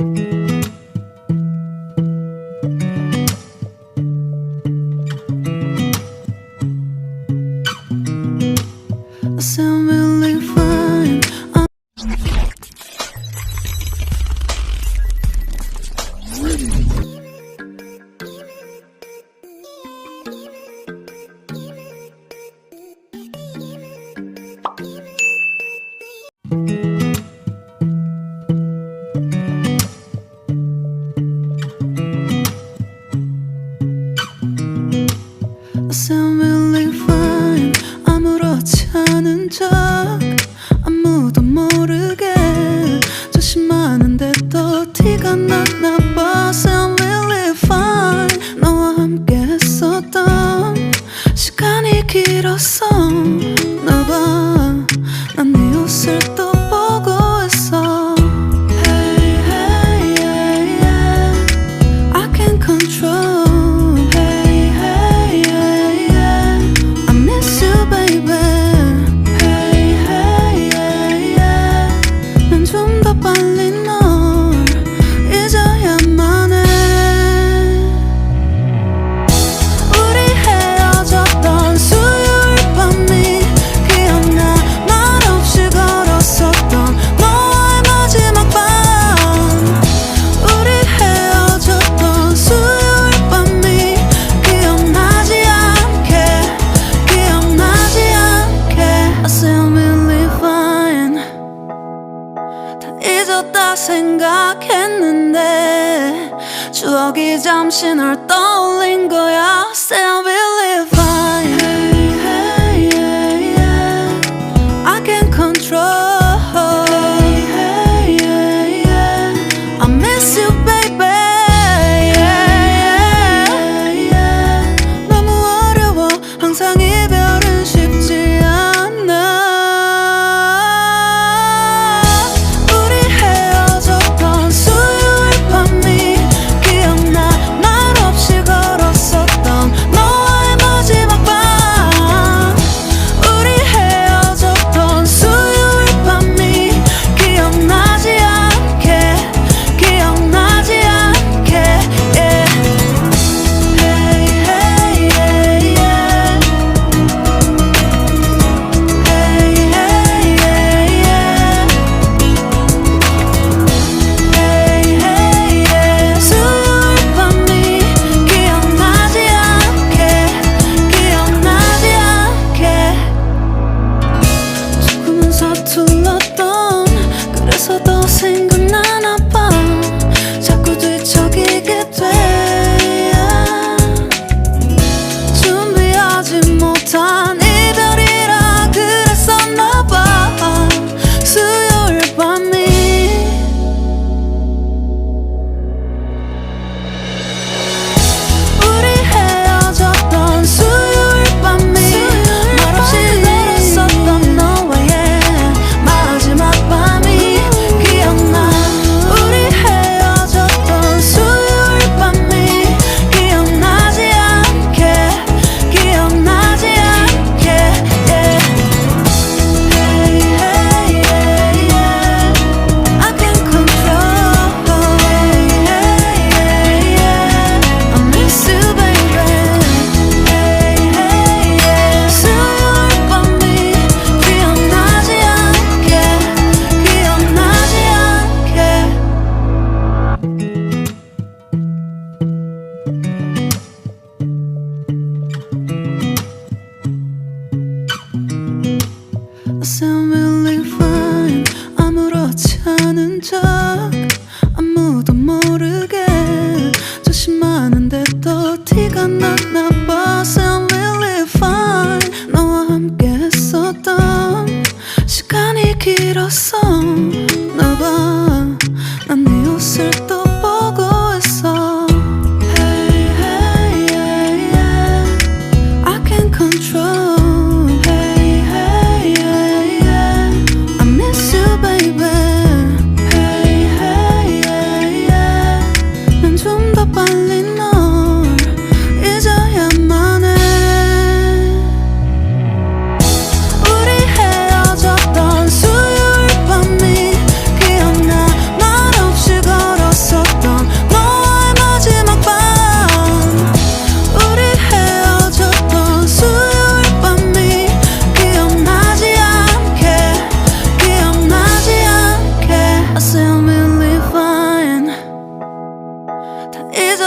I sound really fine. I sound really fine. 아무렇지 않은 척 아무도 모르게 조심하는데 또 티가 났나 봐. Sound really fine. 너와 함께 했었던 시간이 길었어 나 봐. 난 네 옷을 또 보고 있어. Hey, hey, yeah, yeah. I can't control. 잊었다 생각했는데 추억이 잠시 널 떠올린 거야. Still really fine. Hey, hey, yeah, yeah. I can't control. Hey, hey, yeah, yeah. I miss you, baby. Yeah, yeah, yeah. 너무 어려워. 항상 이별은 쉽지 않아. No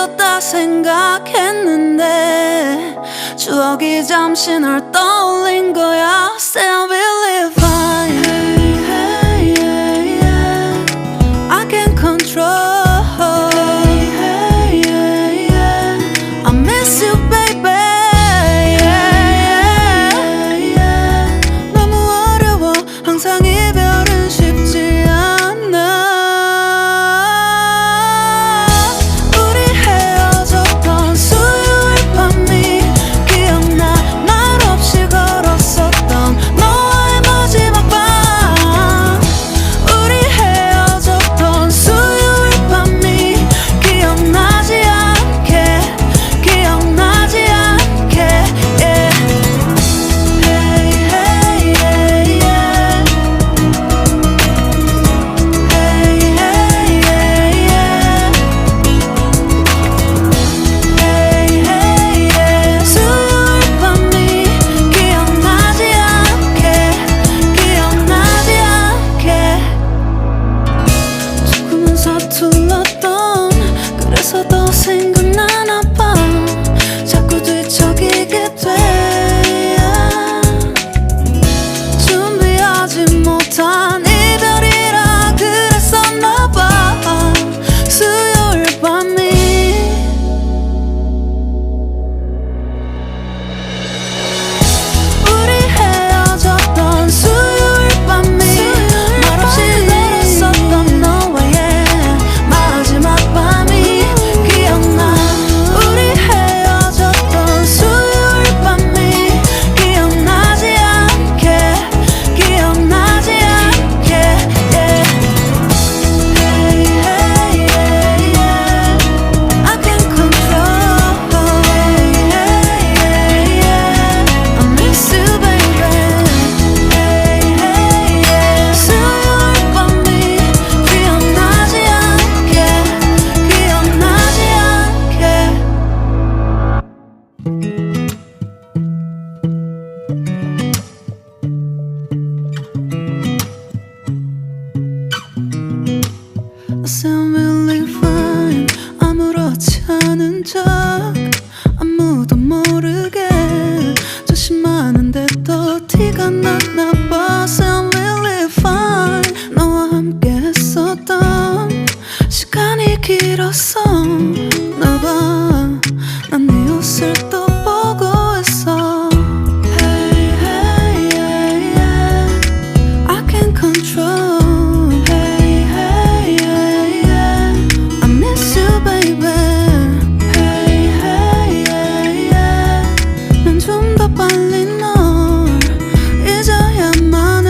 잊었다 생각했는데 추억이 잠시 널 떠올린 거야. Still believe fine. Hey, hey, yeah, yeah. I can't control. Hey, hey, yeah, yeah. I miss you, baby. Yeah, yeah, yeah. 너무 어려워. 항상 이별은 쉽지 않아. 서툴렀던 그래서 더 생각나나 봐. 자꾸 뒤척이게 돼. 준비하지 못한 이별이라 그랬었나 봐. 수요일 밤이 우리 헤어졌던 수요일 밤이 말없이 걸었었던 너와의 마지막 밤이 기억나. 우리 헤어졌던 수요일 밤이 기억나지 않게 기억나지 않게 yeah. Hey, hey, yeah, yeah. I can't control. Hey, hey, yeah, yeah. I miss you, baby. Hey, hey, yeah. 수요일 밤이 기억나지 않게 기억나지 않게. I sound really fine. 아무렇지 않은 척 아무도 모르게 조심하는데 또 티가 났나 봐. Sound really fine. 너와 함께 했었던 시간이 길었어. 나 봐, 난 네 옷을 또 보고 있어. Hey, hey, yeah, yeah. I can't control. Hey, hey, yeah, yeah. I miss you, baby. Hey, hey, yeah, yeah. 난 좀 더 빨리 널 잊어야만 해.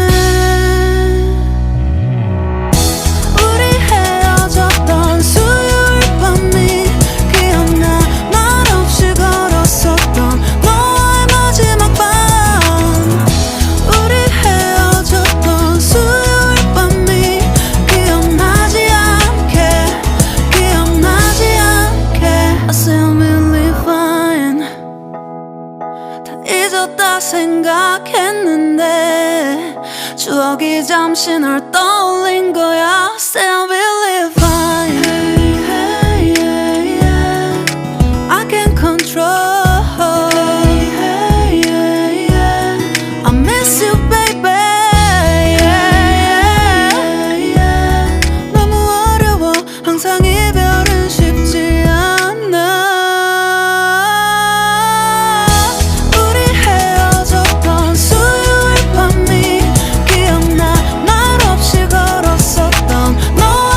우리 헤어졌던 수요일 밤이 기억나. 말없이 걸었었던 너와의 마지막 밤. 우리 헤어졌던 수요일 밤이 기억나지 않게 기억나지 않게. I sound really fine. 다 잊었다 생각했는데 추억이 잠시 널 떠올린 거야. Still believe fine. Hey, hey, yeah, yeah. I can't control. Hey, hey, yeah, yeah. I miss you, baby. Yeah, yeah, yeah. 너무 어려워. 항상 이별은 쉽지 않아. 우리 헤어졌던 수요일 밤이 기억나. 말없이 걸었었던 너와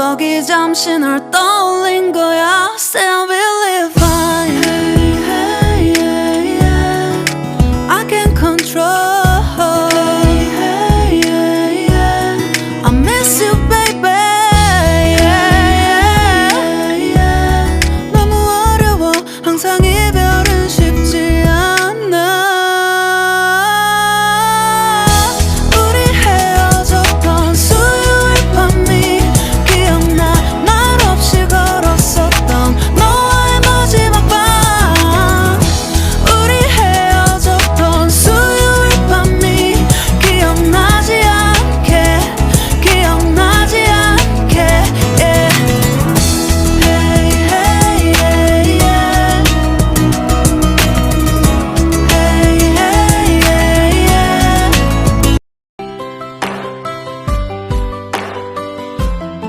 추억이 잠시 널 떠올린 거야. Still believe